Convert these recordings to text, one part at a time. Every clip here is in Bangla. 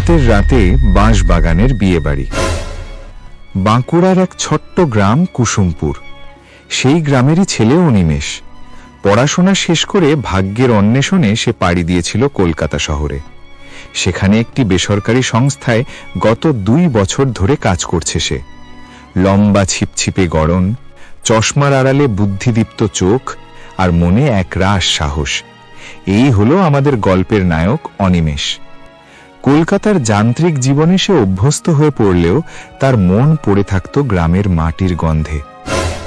শীতের রাতে বাঁশবাগানের বিয়েবাড়ি। বাঁকুড়ার এক ছোট্ট গ্রাম কুসুমপুর। সেই গ্রামেরই ছেলে অনিমেষ। পড়াশোনা শেষ করে ভাগ্যের অন্বেষণে সে পাড়ি দিয়েছিল কলকাতা শহরে। সেখানে একটি বেসরকারি সংস্থায় গত 2 বছর ধরে কাজ করছে সে। লম্বা ছিপছিপে গড়ন, চশমার আড়ালে বুদ্ধিদীপ্ত চোখ আর মনে একরাশ সাহস। এই হলো আমাদের গল্পের নায়ক অনিমেষ। কলকাতার যান্ত্রিক জীবনে সে অভ্যস্ত হয়ে পড়লেও তার মন পড়ে থাকত গ্রামের মাটির গন্ধে।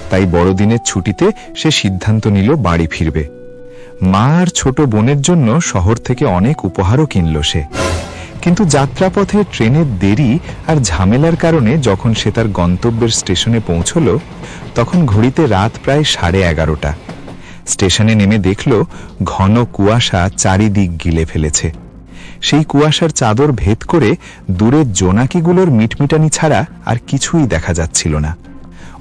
তাই বড়দিনের ছুটিতে সে সিদ্ধান্ত নিল বাড়ি ফিরবে। মা আর ছোট বোনের জন্য শহর থেকে অনেক উপহারও কিনল সে। কিন্তু যাত্রাপথে ট্রেনের দেরি আর ঝামেলার কারণে যখন সে তার গন্তব্যের স্টেশনে পৌঁছল, তখন ঘড়িতে রাত প্রায় 11:30। স্টেশনে নেমে দেখল ঘন কুয়াশা চারিদিক গিলে ফেলেছে। সেই কুয়াশার চাদর ভেদ করে দূরের জোনাকিগুলোর মিটমিটানি ছাড়া আর কিছুই দেখা যাচ্ছিল না।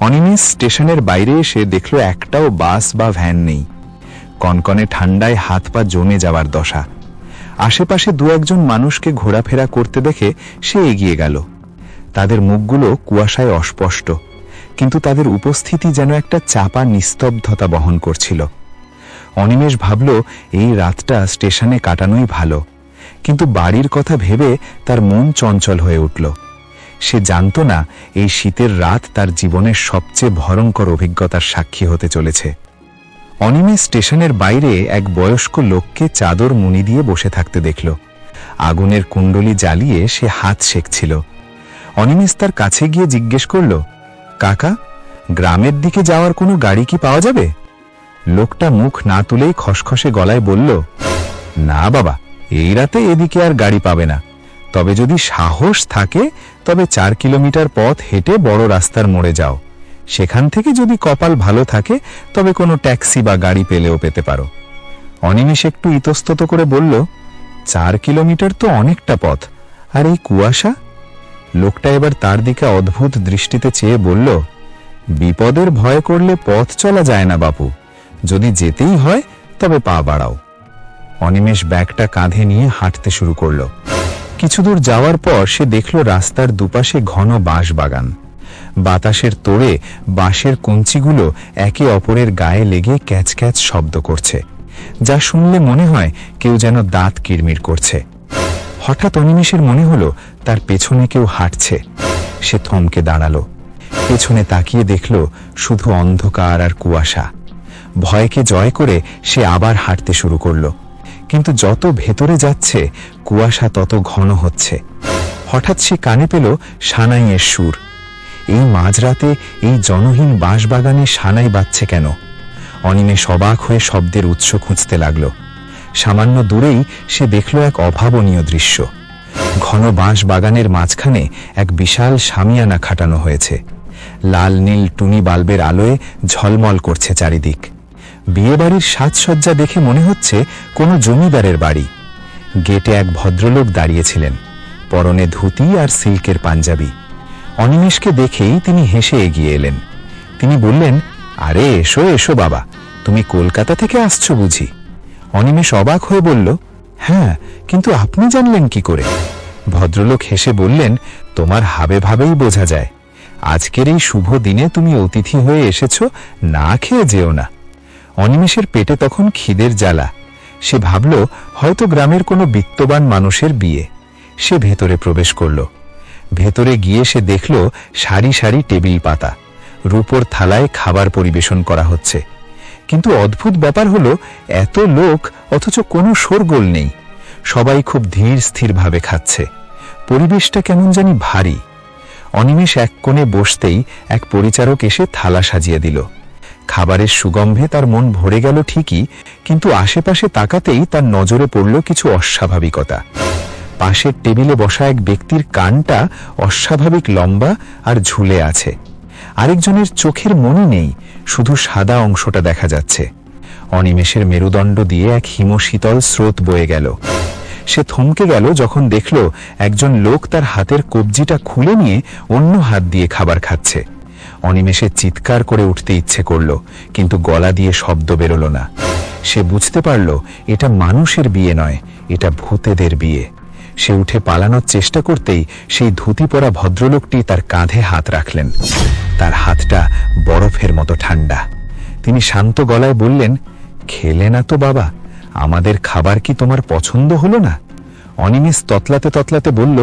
অনিমেষ স্টেশনের বাইরে এসে দেখল একটাও বাস বা ভ্যান নেই। কনকনে ঠান্ডায় হাত পা জমে যাওয়ার দশা। আশেপাশে 2-1 মানুষকে ঘোরাফেরা করতে দেখে সে এগিয়ে গেল। তাদের মুখগুলো কুয়াশায় অস্পষ্ট, কিন্তু তাদের উপস্থিতি যেন একটা চাপা নিস্তব্ধতা বহন করছিল। অনিমেষ ভাবল এই রাতটা স্টেশনে কাটানোই ভালো, কিন্তু বাড়ির কথা ভেবে তার মন চঞ্চল হয়ে উঠল। সে জানত না এই শীতের রাত তার জীবনের সবচেয়ে ভয়ঙ্কর অভিজ্ঞতার সাক্ষী হতে চলেছে। অনিমেষ স্টেশনের বাইরে এক বয়স্ক লোককে চাদর মুনি দিয়ে বসে থাকতে দেখল। আগুনের কুণ্ডলি জ্বালিয়ে সে হাত সেঁকছিল। অনিমেষ তার কাছে গিয়ে জিজ্ঞেস করল, কাকা, গ্রামের দিকে যাওয়ার কোনো গাড়ি কি পাওয়া যাবে? লোকটা মুখ না তুলেই খসখসে গলায় বলল, না বাবা, এই রাতে এদিকে আর গাড়ি পাবে না। তবে যদি সাহস থাকে তবে 4 কিলোমিটার পথ হেঁটে বড় রাস্তার মোড়ে যাও। সেখান থেকে যদি কপাল ভালো থাকে তবে কোনো ট্যাক্সি বা গাড়ি পেলেও পেতে পারো। অনিমেষ একটু ইতস্তত করে বলল, 4 কিলোমিটার তো অনেকটা পথ, আর এই কুয়াশা? লোকটা এবার তার দিকে অদ্ভুত দৃষ্টিতে চেয়ে বলল, বিপদের ভয় করলে পথ চলা যায় না বাপু। যদি যেতেই হয় তবে পা বাড়াও। অনিমেষ ব্যাগটা কাঁধে নিয়ে হাঁটতে শুরু করল। কিছু দূর যাওয়ার পর সে দেখল রাস্তার দুপাশে ঘন বাঁশ বাগান। বাতাসের তোড়ে বাঁশের কঞ্চিগুলো একে অপরের গায়ে লেগে ক্যাচ ক্যাচ শব্দ করছে, যা শুনলে মনে হয় কেউ যেন দাঁত কিড়মিড় করছে। হঠাৎ অনিমেষের মনে হলো তার পেছনে কেউ হাঁটছে। সে থমকে দাঁড়ালো। পেছনে তাকিয়ে দেখল শুধু অন্ধকার আর কুয়াশা। ভয়কে জয় করে সে আবার হাঁটতে শুরু করলো। কিন্তু যত ভেতরে যাচ্ছে কুয়াশা তত ঘন হচ্ছে। হঠাৎ সে কানে পেল সানাইয়ের সুর। এই মাঝরাতে এই জনহীন বাঁশবাগানে সানাই বাজছে কেন? অনিমেষ অবাক হয়ে শব্দের উৎস খুঁজতে লাগল। সামান্য দূরেই সে দেখল এক অভাবনীয় দৃশ্য। ঘন বাঁশ বাগানের মাঝখানে এক বিশাল শামিয়ানা খাটানো হয়েছে। লাল নীল টুনি বাল্বের আলোয় ঝলমল করছে চারিদিক। বিয়েবাড়ির সাজসজ্জা দেখে মনে হচ্ছে কোনো জমিদারের বাড়ি। গেটে এক ভদ্রলোক দাঁড়িয়েছিলেন, পরনে ধুতি আর সিল্কের পাঞ্জাবি। অনিমেষকে দেখেই তিনি হেসে এগিয়ে এলেন। তিনি বললেন, আরে এসো এসো বাবা, তুমি কলকাতা থেকে আসছো বুঝি? অনিমেষ অবাক হয়ে বলল, হ্যাঁ, কিন্তু আপনি জানলেন কি করে? ভদ্রলোক হেসে বললেন, তোমার হাবে ভাবেই বোঝা যায়। আজকের এই শুভ দিনে তুমি অতিথি হয়ে এসেছো, না খেয়ে যেও না। অনিমেষের পেটে তখন খিদের জ্বালা। সে ভাবল হয়তো গ্রামের কোনো বিত্তবান মানুষের বিয়ে। সে ভেতরে প্রবেশ করল। ভেতরে গিয়ে সে দেখল সারি সারি টেবিল পাতা, রূপোর থালায় খাবার পরিবেশন করা হচ্ছে। কিন্তু অদ্ভুত ব্যাপার হলো, এত লোক অথচ কোনো শোরগোল নেই। সবাই খুব ধীর স্থিরভাবে খাচ্ছে। পরিবেশটা কেমন জানি ভারী। অনিমেষ এক কোণে বসতেই এক পরিচারক এসে থালা সাজিয়ে দিল। খাবারের সুগন্ধে তার মন ভরে গেল ঠিকই, কিন্তু আশেপাশে তাকাতেই তার নজরে পড়ল কিছু অস্বাভাবিকতা। পাশের টেবিলে বসা এক ব্যক্তির কানটা অস্বাভাবিক লম্বা আর ঝুলে আছে। আরেকজনের চোখের মনি নেই, শুধু সাদা অংশটা দেখা যাচ্ছে। অনিমেষের মেরুদণ্ড দিয়ে এক হিমশীতল স্রোত বয়ে গেল। সে থমকে গেল যখন দেখল একজন লোক তার হাতের কবজিটা খুলে নিয়ে অন্য হাত দিয়ে খাবার খাচ্ছে। অনিমেষের চিৎকার করে উঠতে ইচ্ছে করল, কিন্তু গলা দিয়ে শব্দ বেরোল না। সে বুঝতে পারল এটা মানুষের বিয়ে নয়, এটা ভূতেদের বিয়ে। সে উঠে পালানোর চেষ্টা করতেই সেই ধুতি পরা ভদ্রলোকটি তার কাঁধে হাত রাখলেন। তার হাতটা বরফের মতো ঠান্ডা। তিনি শান্ত গলায় বললেন, খেলে না তো বাবা, আমাদের খাবার কি তোমার পছন্দ হলো না? অনিমেষ ততলাতে ততলাতে বলল,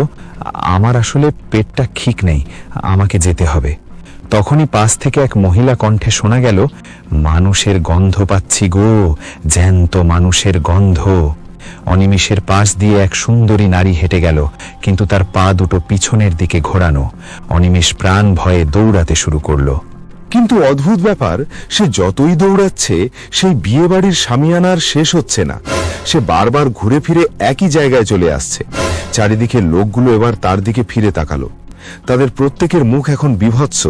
আমার আসলে পেটটা ঠিক নেই, আমাকে যেতে হবে। তখনই পাশ থেকে এক মহিলা কণ্ঠে শোনা গেল, মানুষের গন্ধ পাচ্ছি গো, জ্যান্ত মানুষের গন্ধ। অনিমেষের পাশ দিয়ে এক সুন্দরী নারী হেঁটে গেল, কিন্তু তার পা দুটো পিছনের দিকে ঘোরানো। অনিমেষ প্রাণ ভয়ে দৌড়াতে শুরু করলো। কিন্তু অদ্ভুত ব্যাপার, সে যতই দৌড়াচ্ছে সেই বিয়ে বাড়ির শামিয়ানার শেষ হচ্ছে না। সে বারবার ঘুরে ফিরে একই জায়গায় চলে আসছে। চারিদিকে লোকগুলো এবার তার দিকে ফিরে তাকালো। তাদের প্রত্যেকের মুখ এখন বিভৎস।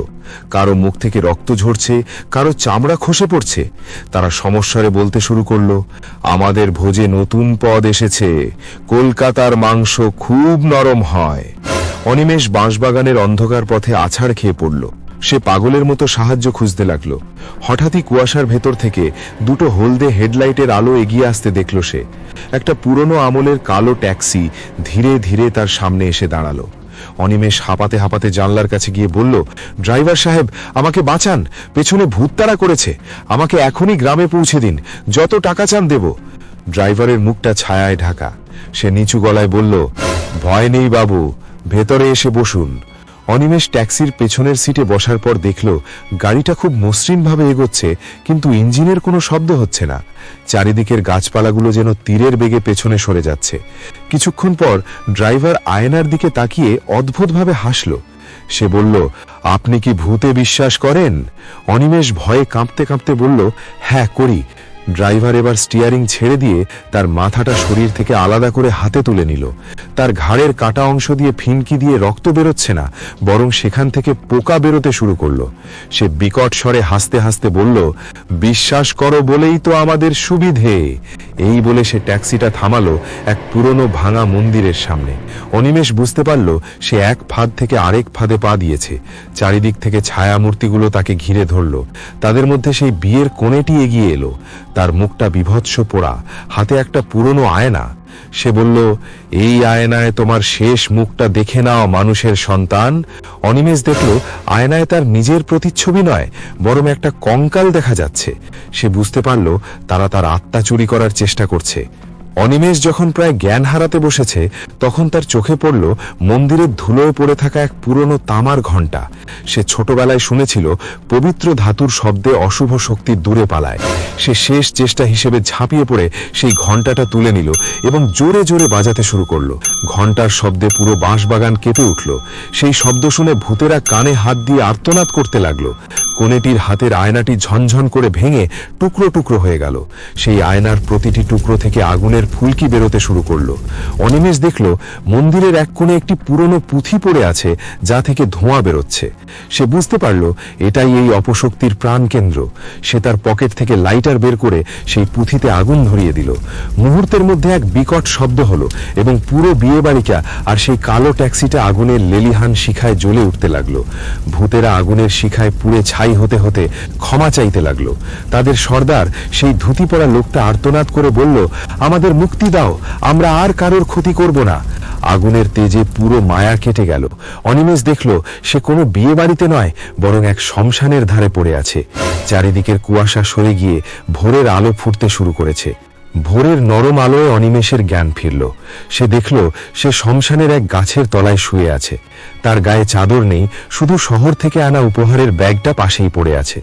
কারো মুখ থেকে রক্ত ঝরছে, কারো চামড়া খসে পড়ছে। তারা সমস্যারে বলতে শুরু করলো, আমাদের ভোজে নতুন পদ এসেছে, কলকাতার মাংস খুব নরম হয়। অনিমেষ বাঁশবাগানের অন্ধকার পথে আছাড় খেয়ে পড়ল। সে পাগলের মতো সাহায্য খুঁজতে লাগলো। হঠাৎই কুয়াশার ভেতর থেকে দুটো হলদে হেডলাইটের আলো এগিয়ে আসতে দেখল সে। একটা পুরনো আমলের কালো ট্যাক্সি ধীরে ধীরে তার সামনে এসে দাঁড়ালো। অনিমেষ হাঁপাতে হাঁপাতে জানলার কাছে গিয়ে বলল, ড্রাইভার সাহেব, আমাকে বাঁচান, পেছনে ভূত তাড়া করেছে, আমাকে এখনই গ্রামে পৌঁছে দিন, যত টাকা চান দেব। ড্রাইভারের মুখটা ছায়ায় ঢাকা। সে নিচু গলায় বলল, ভয় নেই বাবু, ভেতরে এসে বসুন। অনিমেষ ট্যাক্সির পেছনের সিটে বসার পর দেখল গাড়িটা খুব মসৃণভাবে এগোচ্ছে, কিন্তু ইঞ্জিনের কোনো শব্দ হচ্ছে না। চারিদিকের গাছপালাগুলো যেন তীরের বেগে পেছনে সরে যাচ্ছে। কিছুক্ষণ পর ড্রাইভার আয়নার দিকে তাকিয়ে অদ্ভুতভাবে হাসল। সে বলল, আপনি কি ভূতে বিশ্বাস করেন? অনিমেষ ভয়ে কাঁপতে কাঁপতে বলল, হ্যাঁ করি। ড্রাইভার এবার স্টিয়ারিং ছেড়ে দিয়ে তার মাথাটা শরীর থেকে আলাদা করে হাতে তুলে নিল। তার ঘাড়ের কাটা অংশ দিয়ে ফিনকি দিয়ে রক্ত বেরোচ্ছে না, বরং সেখান থেকে পোকা বেরোতে শুরু করলো। সে বিকট স্বরে হাসতে হাসতে বলল, বিশ্বাস করো বলেই তো আমাদের সুবিধে। এই বলে সে ট্যাক্সিটা থামালো এক পুরনো ভাঙা মন্দিরের সামনে। অনিমেষ বুঝতে পারল সে এক ফাঁদ থেকে আরেক ফাঁদে পা দিয়েছে। চারিদিক থেকে ছায়ামূর্তিগুলো তাকে ঘিরে ধরল। তাদের মধ্যে সেই বিয়ের কোণেটি এগিয়ে এলো। তার মুখটা বিভৎস পোড়া, হাতে একটা পুরনো আয়না। সে বলল, এই আয়নায় তোমার শেষ মুখটা দেখে নাও মানুষের সন্তান। অনিমেষ দেখল আয়নায় তার নিজের প্রতিচ্ছবি নয়, বরং একটা কঙ্কাল দেখা যাচ্ছে। সে বুঝতে পারল তারা তার আত্মা চুরি করার চেষ্টা করছে। অনিমেষ যখন প্রায় জ্ঞান হারাতে বসেছে, তখন তার চোখে পড়ল মন্দিরের ধুলোয় পড়ে থাকা এক পুরনো তামার ঘণ্টা। সে ছোটবেলায় শুনেছিল পবিত্র ধাতুর শব্দে অশুভ শক্তি দূরে পালায়। সে শেষ চেষ্টা হিসেবে ঝাঁপিয়ে পড়ে সেই ঘণ্টাটা তুলে নিল এবং জোরে জোরে বাজাতে শুরু করলো। ঘণ্টার শব্দে পুরো বাঁশবাগান কেঁপে উঠল। সেই শব্দ শুনে ভূতেরা কানে হাত দিয়ে আর্তনাদ করতে লাগলো। কোণেটির হাতের আয়নাটি ঝনঝন করে ভেঙে টুকরো টুকরো হয়ে গেল। সেই আয়নার প্রতিটি টুকরো থেকে আগুনের ফুলকি বেরোতে শুরু করলো। অনিমেষ দেখল মন্দিরের এক কোণে একটি পুরনো পুঁথি পড়ে আছে, যা থেকে ধোঁয়া বেরোচ্ছে। সে বুঝতে পারল এটাই এই অপশক্তির প্রাণকেন্দ্র। সে তার পকেট থেকে লাইটার বের করে সেই পুঁথিতে আগুন ধরিয়ে দিল। মুহূর্তের মধ্যে এক বিকট শব্দ হলো এবং পুরো বিয়ে বাড়িটা আর সেই কালো ট্যাক্সিটা আগুনের লেলিহান শিখায় জ্বলে উঠতে লাগলো। ভূতেরা আগুনের শিখায় পুড়ে ছাই হতে হতে ক্ষমা চাইতে লাগলো। তাদের সর্দার সেই ধুতি পরা লোকটা আর্তনাদ করে বলল, আমাদের মুক্তি দাও, আমরা আর কারোর ক্ষতি করব না। আগুনের তেজে পুরো মায়া কেটে গেল। অনিমেষ দেখল সে কোনো বিয়ে বাড়িতে নয়, বরং এক শ্মশানের ধারে পড়ে আছে। চারিদিকের কুয়াশা সরে গিয়ে ভোরের আলো ফুটতে শুরু করেছে। ভোরের নরম আলোয় অনিমেষের জ্ঞান ফিরল। সে দেখল সে শ্মশানের এক গাছের তলায় শুয়ে আছে। তার গায়ে চাদর নেই, শুধু শহর থেকে আনা উপহারের ব্যাগটা পাশেই পড়ে আছে।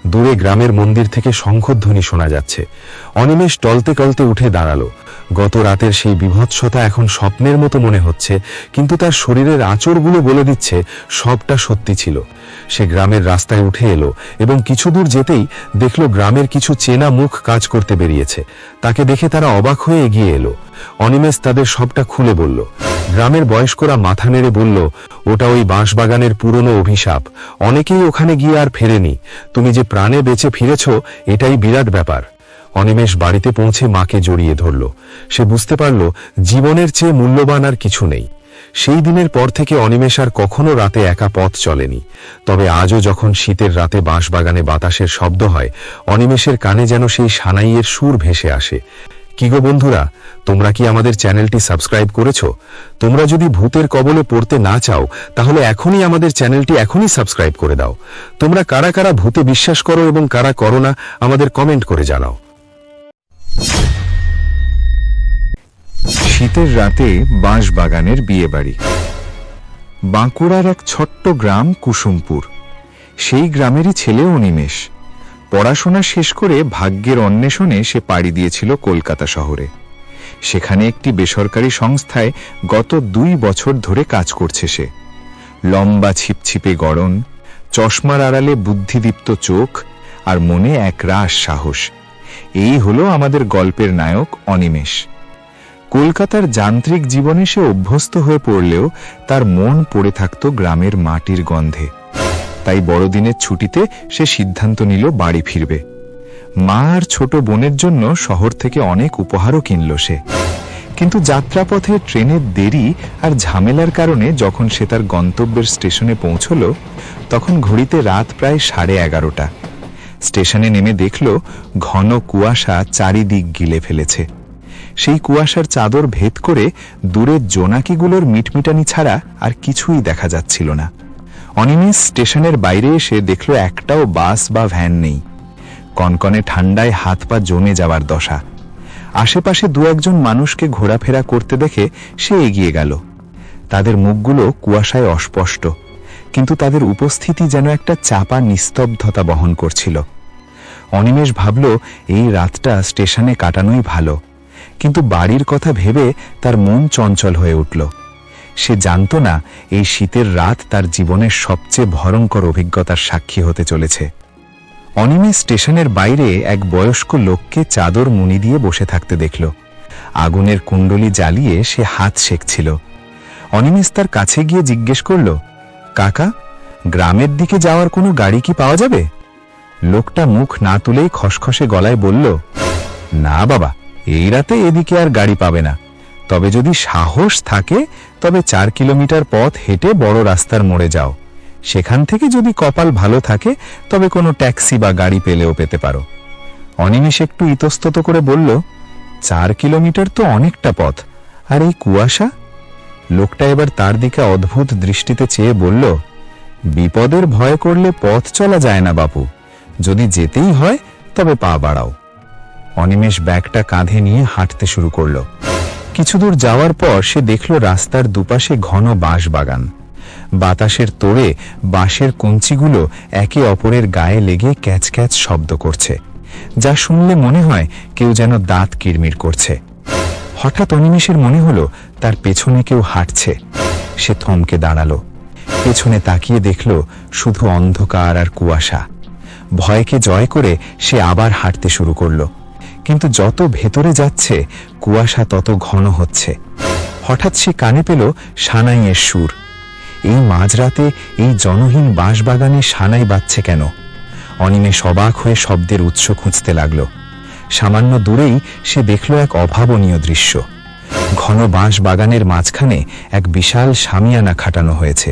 দূরে গ্রামের মন্দির থেকে শঙ্খধ্বনি শোনা যাচ্ছে। অনিমেষ টলতে টলতে উঠে দাঁড়ালো। গত রাতের সেই বিভৎসতা এখন স্বপ্নের মতো মনে হচ্ছে, কিন্তু তার শরীরের আঁচড়গুলো বলে দিচ্ছে সবটা সত্যি ছিল। সে গ্রামের রাস্তায় উঠে এলো এবং কিছু দূর যেতেই দেখল গ্রামের কিছু চেনা মুখ কাজ করতে বেরিয়েছে। তাকে দেখে তারা অবাক হয়ে এগিয়ে এলো। অনিমেষ তাদের সবটা খুলে বলল। গ্রামের বয়স্করা মাথা নেড়ে বলল, ওটা ওই বাঁশবাগানের পুরনো অভিশাপ, অনেকেই ওখানে গিয়ে আর ফেরেনি। তুমি যে প্রাণে বেঁচে ফিরেছ, এটাই বিরাট ব্যাপার। অনিমেষ বাড়িতে পৌঁছে মাকে জড়িয়ে ধরল। সে বুঝতে পারল জীবনের চেয়ে মূল্যবান আর কিছু নেই। সেই দিনের পর থেকে অনিমেষ আর কখনো রাতে একা পথ চলেনি। তবে আজও যখন শীতের রাতে বাঁশবাগানে বাতাসের শব্দ হয়, অনিমেষের কানে যেন সেই সানাইয়ের সুর ভেসে আসে। কি গো বন্ধুরা, তোমরা কি আমাদের চ্যানেলটি সাবস্ক্রাইব করেছো? তোমরা যদি ভূতের কবলে পড়তে না চাও তাহলে এখনই আমাদের চ্যানেলটি সাবস্ক্রাইব করে দাও। তোমরা কারা কারা ভূতে বিশ্বাস করো এবং কারা করো না আমাদের কমেন্ট করে জানাও। শীতের রাতে বাঁশবাগানের বিয়েবাড়ি। বাঁকুড়ার এক ছোট্ট গ্রাম কুসুমপুর। সেই গ্রামেরই ছেলে অনিমেষ। পড়াশোনা শেষ করে ভাগ্যের অন্বেষণে সে পাড়ি দিয়েছিল কলকাতা শহরে। সেখানে একটি বেসরকারি সংস্থায় গত 2 বছর ধরে কাজ করছে সে। লম্বা ছিপছিপে গড়ন, চশমার আড়ালে বুদ্ধিদীপ্ত চোখ আর মনে একরাশ সাহস। এই হলো আমাদের গল্পের নায়ক অনিমেষ। কলকাতার যান্ত্রিক জীবনে সে অভ্যস্ত হয়ে পড়লেও তার মন পড়ে থাকত গ্রামের মাটির গন্ধে। তাই বড়দিনের ছুটিতে সে সিদ্ধান্ত নিল বাড়ি ফিরবে। মা আর ছোট বোনের জন্য শহর থেকে অনেক উপহারও কিনল সে। কিন্তু যাত্রাপথে ট্রেনের দেরি আর ঝামেলার কারণে যখন সে তার গন্তব্যের স্টেশনে পৌঁছল, তখন ঘড়িতে রাত প্রায় 11:30। স্টেশনে নেমে দেখল ঘন কুয়াশা চারিদিক গিলে ফেলেছে। সেই কুয়াশার চাদর ভেদ করে দূরের জোনাকিগুলোর মিটমিটানি ছাড়া আর কিছুই দেখা যাচ্ছিল না। অনিমেষ স্টেশনের বাইরে এসে দেখল একটাও বাস বা ভ্যান নেই। কনকনে ঠান্ডায় হাত পা জমে যাওয়ার দশা। আশেপাশে 2-1 মানুষকে ঘোরাফেরা করতে দেখে সে এগিয়ে গেল। তাদের মুখগুলো কুয়াশায় অস্পষ্ট, কিন্তু তাদের উপস্থিতি যেন একটা চাপা নিস্তব্ধতা বহন করছিল। অনিমেষ ভাবল এই রাতটা স্টেশনে কাটানোই ভালো, কিন্তু বাড়ির কথা ভেবে তার মন চঞ্চল হয়ে উঠল। সে জানত না এই শীতের রাত তার জীবনের সবচেয়ে ভয়ঙ্কর অভিজ্ঞতার সাক্ষী হতে চলেছে। অনিমেষ স্টেশনের বাইরে এক বয়স্ক লোককে চাদর মুনি দিয়ে বসে থাকতে দেখল। আগুনের কুণ্ডলি জ্বালিয়ে সে হাত সেঁকছিল। অনিমেষ তার কাছে গিয়ে জিজ্ঞেস করল, কাকা, গ্রামের দিকে যাওয়ার কোনো গাড়ি কি পাওয়া যাবে? লোকটা মুখ না তুলেই খসখসে গলায় বলল, না বাবা, এই রাতে এদিকে আর গাড়ি পাবে না। তবে যদি সাহস থাকে তবে 4 কিলোমিটার পথ হেঁটে বড় রাস্তার মোড়ে যাও। সেখান থেকে যদি কপাল ভালো থাকে তবে কোনো ট্যাক্সি বা গাড়ি পেলেও পেতে পারো। অনিমেষ একটু ইতস্তত করে বলল, 4 কিলোমিটার তো অনেকটা পথ, আর এই কুয়াশা? লোকটা এবার তার দিকে অদ্ভুত দৃষ্টিতে চেয়ে বলল, বিপদের ভয় করলে পথ চলা যায় না বাপু। যদি যেতেই হয় তবে পা বাড়াও। অনিমেষ ব্যাগটা কাঁধে নিয়ে হাঁটতে শুরু করল। কিছু দূর যাওয়ার পর সে দেখল রাস্তার দুপাশে ঘন বাঁশবাগান। বাতাসের তোড়ে বাঁশের কঞ্চিগুলো একে অপরের গায়ে লেগে ক্যাচ ক্যাচ শব্দ করছে, যা শুনলে মনে হয় কেউ যেন দাঁত কিরমির করছে। হঠাৎ অনিমেষের মনে হলো তার পেছনে কেউ হাঁটছে। সে থমকে দাঁড়ালো। পেছনে তাকিয়ে দেখল শুধু অন্ধকার আর কুয়াশা। ভয়কে জয় করে সে আবার হাঁটতে শুরু করলো, কিন্তু যত ভেতরে যাচ্ছে কুয়াশা তত ঘন হচ্ছে। হঠাৎ সে কানে পেল সানাইয়ের সুর। এই মাঝরাতে এই জনহীন বাঁশবাগানে সানাই বাজছে কেন? অনিমেষ অবাক হয়ে শব্দের উৎস খুঁজতে লাগল। সামান্য দূরেই সে দেখল এক অভাবনীয় দৃশ্য। ঘন বাঁশবাগানের মাঝখানে এক বিশাল শামিয়ানা খাটানো হয়েছে।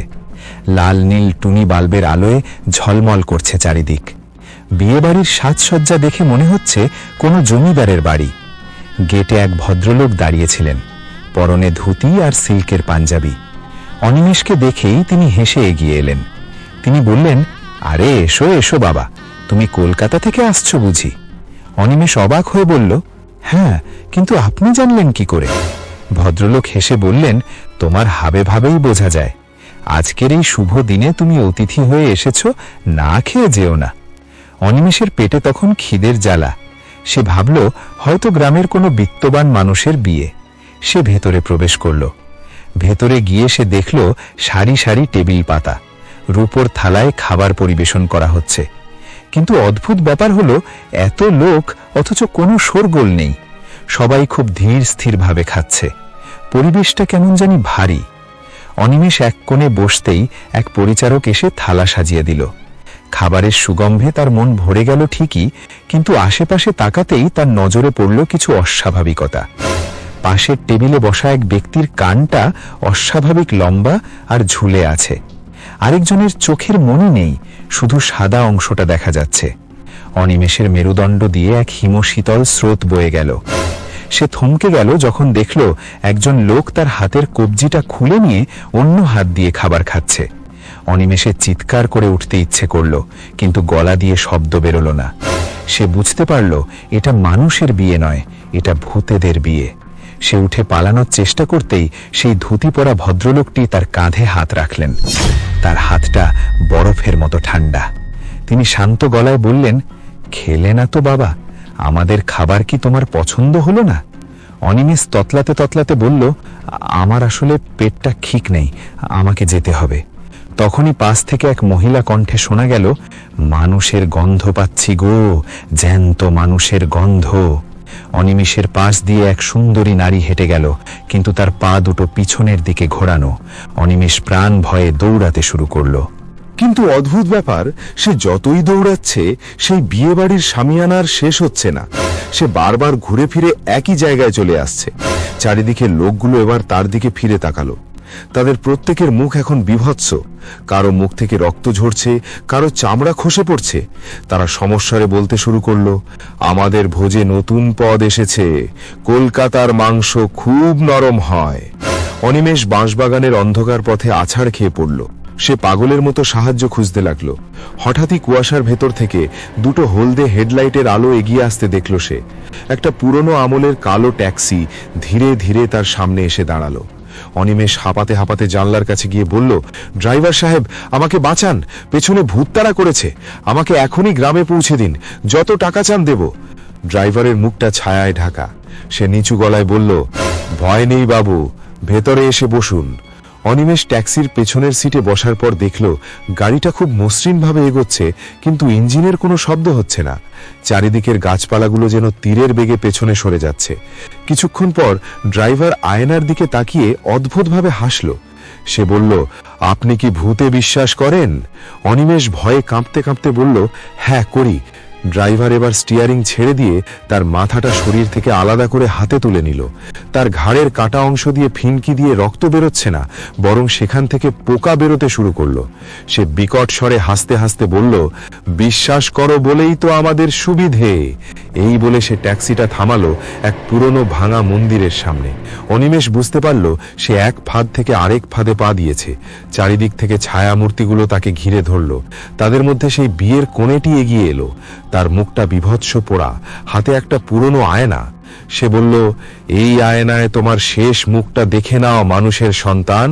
লাল নীল টুনি বাল্বের আলোয় ঝলমল করছে চারিদিক। বিয়েবাড়ির সাজসজ্জা দেখে মনে হচ্ছে কোনো জমিদারের বাড়ি। গেটে এক ভদ্রলোক দাঁড়িয়েছিলেন, পরনে ধুতি আর সিল্কের পাঞ্জাবি। অনিমেষকে দেখেই তিনি হেসে এগিয়ে এলেন। তিনি বললেন, আরে এসো এসো বাবা, তুমি কলকাতা থেকে আসছো বুঝি? অনিমেষ অবাক হয়ে বলল, হ্যাঁ, কিন্তু আপনি জানলেন কি করে? ভদ্রলোক হেসে বললেন, তোমার হাবে ভাবেই বোঝা যায়। আজকের এই শুভ দিনে তুমি অতিথি হয়ে এসেছো, না খেয়ে যেও না। অনিমেষের পেটে তখন খিদের জ্বালা। সে ভাবল হয়তো গ্রামের কোনো বিত্তবান মানুষের বিয়ে। সে ভেতরে প্রবেশ করল। ভেতরে গিয়ে সে দেখল সারি সারি টেবিল পাতা, রূপোর থালায় খাবার পরিবেশন করা হচ্ছে। কিন্তু অদ্ভুত ব্যাপার হলো এত লোক অথচ কোনো শোরগোল নেই। সবাই খুব ধীর স্থিরভাবে খাচ্ছে। পরিবেশটা কেমন জানি ভারী। অনিমেষ এক কোণে বসতেই এক পরিচারক এসে থালা সাজিয়ে দিল। খাবারের সুগন্ধে তার মন ভরে গেল ঠিকই, কিন্তু আশেপাশে তাকাতেই তার নজরে পড়ল কিছু অস্বাভাবিকতা। পাশের টেবিলে বসা এক ব্যক্তির কানটা অস্বাভাবিক লম্বা আর ঝুলে আছে। আরেকজনের চোখের মনি নেই, শুধু সাদা অংশটা দেখা যাচ্ছে। অনিমেষের মেরুদণ্ড দিয়ে এক হিমশীতল স্রোত বয়ে গেল। সে থমকে গেল যখন দেখল একজন লোক তার হাতের কবজিটা খুলে নিয়ে অন্য হাত দিয়ে খাবার খাচ্ছে। অনিমেষের চিৎকার করে উঠতে ইচ্ছে করল, কিন্তু গলা দিয়ে শব্দ বেরোল না। সে বুঝতে পারল এটা মানুষের বিয়ে নয়, এটা ভূতেদের বিয়ে। সে উঠে পালানোর চেষ্টা করতেই সেই ধুতি পরা ভদ্রলোকটি তার কাঁধে হাত রাখলেন। তার হাতটা বরফের মতো ঠান্ডা। তিনি শান্ত গলায় বললেন, খেলে না তো বাবা, আমাদের খাবার কি তোমার পছন্দ হলো না? অনিমেষ ততলাতে ততলাতে বলল, আমার আসলে পেটটা ঠিক নেই, আমাকে যেতে হবে। তখনই পাশ থেকে এক মহিলা কণ্ঠে শোনা গেল, মানুষের গন্ধ পাচ্ছি গো, জ্যান্ত মানুষের গন্ধ। অনিমেষের পাশ দিয়ে এক সুন্দরী নারী হেঁটে গেল, কিন্তু তার পা দুটো পিছনের দিকে ঘোরানো। অনিমেষ প্রাণ ভয়ে দৌড়াতে শুরু করল। কিন্তু অদ্ভুত ব্যাপার, সে যতই দৌড়াচ্ছে সেই বিয়ে বাড়ির শামিয়ানার শেষ হচ্ছে না। সে বারবার ঘুরে ফিরে একই জায়গায় চলে আসছে। চারিদিকে লোকগুলো এবার তার দিকে ফিরে তাকালো। তাদের প্রত্যেকের মুখ এখন বিভৎস। কারো মুখ থেকে রক্ত ঝরছে, কারো চামড়া খসে পড়ছে। তারা সমস্যারে বলতে শুরু করলো, আমাদের ভোজে নতুন পদ এসেছে, কলকাতার মাংস খুব নরম হয়। অনিমেষ বাঁশবাগানের অন্ধকার পথে আছাড় খেয়ে পড়ল। সে পাগলের মতো সাহায্য খুঁজতে লাগলো। হঠাৎই কুয়াশার ভেতর থেকে দুটো হলদে হেডলাইটের আলো এগিয়ে আসতে দেখল সে। একটা পুরনো আমলের কালো ট্যাক্সি ধীরে ধীরে তার সামনে এসে দাঁড়ালো। অনিমেষ হাঁপাতে হাঁপাতে জানলার কাছে গিয়ে বলল, ড্রাইভার সাহেব, আমাকে বাঁচান, পেছনে ভূত তাড়া করেছে, আমাকে এখনই গ্রামে পৌঁছে দিন, যত টাকা চান দেব। ড্রাইভারের মুখটা ছায়ায় ঢাকা। সে নিচু গলায় বলল, ভয় নেই বাবু, ভেতরে এসে বসুন। অনিমেষ ট্যাক্সির পেছনের সিটে বসার পর দেখল গাড়িটা খুব মসৃণভাবে এগোচ্ছে, কিন্তু ইঞ্জিনের কোনো শব্দ হচ্ছে না। চারিদিকের গাছপালাগুলো যেন তীরের বেগে পেছনে সরে যাচ্ছে। কিছুক্ষণ পর ড্রাইভার আয়নার দিকে তাকিয়ে অদ্ভুতভাবে হাসল। সে বলল, আপনি কি ভূতে বিশ্বাস করেন? অনিমেষ ভয়ে কাঁপতে কাঁপতে বলল, হ্যাঁ করি। ড্রাইভার এবার স্টিয়ারিং ছেড়ে দিয়ে তার মাথাটা শরীর থেকে আলাদা করে হাতে তুলে নিল। তার ঘাড়ের কাটা অংশ দিয়ে ফিনকি দিয়ে রক্ত বেরোচ্ছে না, বরং সেখান থেকে পোকা বেরোতে শুরু করলো। সে বিকট স্বরে হাসতে হাসতে বলল, বিশ্বাস করো বলেই তো আমাদের সুবিধে। এই বলে সে ট্যাক্সিটা থামালো এক পুরনো ভাঙা মন্দিরের সামনে। অনিমেষ বুঝতে পারল সে এক ফাঁদ থেকে আরেক ফাঁদে পা দিয়েছে। চারিদিক থেকে ছায়া মূর্তিগুলো তাকে ঘিরে ধরল। তাদের মধ্যে সেই বিয়ের কোণেটি এগিয়ে এলো। তার মুখটা বিভৎস পোড়া, হাতে একটা পুরনো আয়না। সে বলল, এই আয়নায় তোমার শেষ মুখটা দেখে নাও মানুষের সন্তান।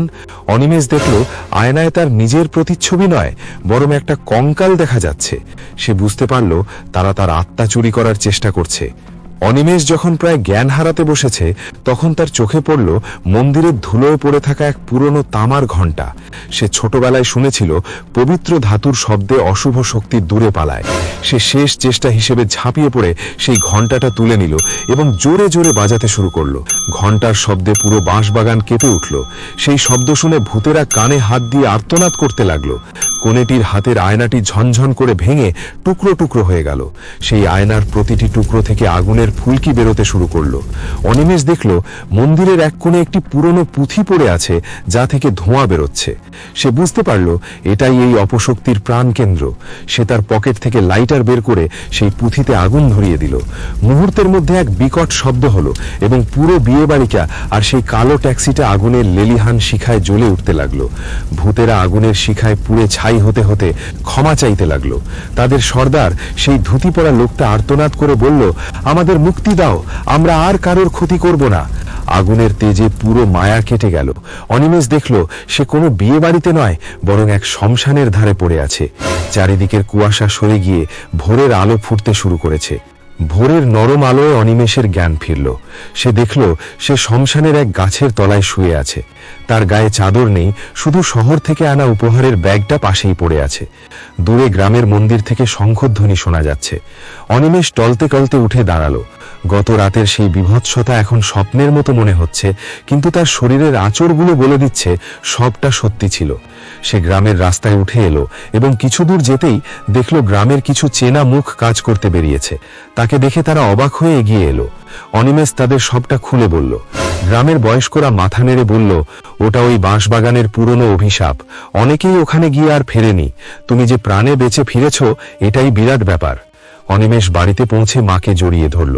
অনিমেষ দেখল আয়নায় তার নিজের প্রতিচ্ছবি নয়, বরং একটা কঙ্কাল দেখা যাচ্ছে। সে বুঝতে পারল তারা তার আত্মা চুরি করার চেষ্টা করছে। অনিমেষ যখন প্রায় জ্ঞান হারাতে বসেছে, তখন তার চোখে পড়ল মন্দিরের ধুলোয় পড়ে থাকা এক পুরনো তামার ঘণ্টা। সে ছোটবেলায় শুনেছিল পবিত্র ধাতুর শব্দে অশুভ শক্তি দূরে পালায়। সে শেষ চেষ্টা হিসেবে ঝাঁপিয়ে পড়ে সেই ঘণ্টাটা তুলে নিল এবং জোরে জোরে বাজাতে শুরু করল। ঘণ্টার শব্দে পুরো বাঁশবাগান কেঁপে উঠল। সেই শব্দ শুনে ভূতেরা কানে হাত দিয়ে আর্তনাদ করতে লাগলো। কোণেটির হাতের আয়নাটি ঝনঝন করে ভেঙে টুকরো টুকরো হয়ে গেল। সেই আয়নার প্রতিটি টুকরো থেকে আগুনের ফুলকি বেরোতে শুরু করলো। অনিমেষ দেখল মন্দিরের এক কোণে একটি পুরনো পুঁথি পড়ে আছে, যা থেকে ধোঁয়া বেরোচ্ছে। সে বুঝতে পারল এটাই এই অপশক্তির প্রাণকেন্দ্র। সে তার পকেট থেকে লাইটার বের করে সেই পুঁথিতে আগুন ধরিয়ে দিল। মুহূর্তের মধ্যে এক বিকট শব্দ হলো এবং পুরো বিয়ে বাড়িটা আর সেই কালো ট্যাক্সিটা আগুনের লেলিহান শিখায় জ্বলে উঠতে লাগলো। ভূতেরা আগুনের শিখায় পুড়ে ছাই হতে হতে ক্ষমা চাইতে লাগলো। তাদের সর্দার সেই ধুতি পরা লোকটা আর্তনাদ করে বলল, আমাদের মুক্তি দাও, আমরা আর কারোর ক্ষতি করব না। আগুনের তেজে পুরো মায়া কেটে গেল। অনিমেষ দেখল সে কোনো বিয়ে বাড়িতে নয়, বরং এক শ্মশানের ধারে পড়ে আছে। চারিদিকের কুয়াশা সরে গিয়ে ভোরের আলো ফুটতে শুরু করেছে। ভোরের নরম আলোয় অনিমেষের জ্ঞান ফিরল। সে দেখল সে শ্মশানের এক গাছের তলায় শুয়ে আছে। তার গায়ে চাদর নেই, শুধু শহর থেকে আনা উপহারের ব্যাগটা পাশেই পড়ে আছে। দূরে গ্রামের মন্দির থেকে শঙ্খধ্বনি শোনা যাচ্ছে। অনিমেষ টলতে টলতে উঠে দাঁড়ালো। গত রাতের সেই বিভৎসতা এখন স্বপ্নের মতো মনে হচ্ছে, কিন্তু তার শরীরের আঁচড়গুলো বলে দিচ্ছে সবটা সত্যি ছিল। সে গ্রামের রাস্তায় উঠে এলো এবং কিছু দূর যেতেই দেখল গ্রামের কিছু চেনা মুখ কাজ করতে বেরিয়েছে। তাকে দেখে তারা অবাক হয়ে এগিয়ে এলো। অনিমেষ তাদের সবটা খুলে বলল। গ্রামের বয়স্করা মাথা নেড়ে বলল, ওটা ওই বাঁশবাগানের পুরনো অভিশাপ, অনেকেই ওখানে গিয়ে আর ফেরেনি। তুমি যে প্রাণে বেঁচে ফিরেছ, এটাই বিরাট ব্যাপার। অনিমেষ বাড়িতে পৌঁছে মাকে জড়িয়ে ধরল।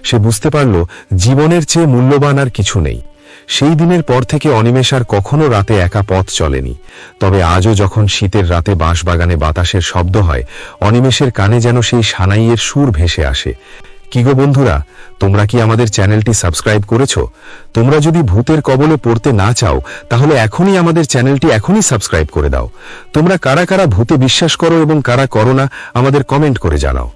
সে বুঝতে পারল জীবনের চেয়ে মূল্যবান আর কিছু নেই। সেই দিনের পর থেকে অনিমেষ আর কখনো রাতে একা পথ চলেনি। তবে আজও যখন শীতের রাতে বাঁশবাগানে বাতাসের শব্দ হয়, অনিমেষের কানে যেন সেই সানাইয়ের সুর ভেসে আসে। কি গো বন্ধুরা, তোমরা কি আমাদের চ্যানেলটি সাবস্ক্রাইব করেছো? তোমরা যদি ভূতের কবলে পড়তে না চাও, তাহলে এখনই আমাদের চ্যানেলটি সাবস্ক্রাইব করে দাও। তোমরা কারা কারা ভূতে বিশ্বাস করো এবং কারা করো না, আমাদের কমেন্ট করে জানাও।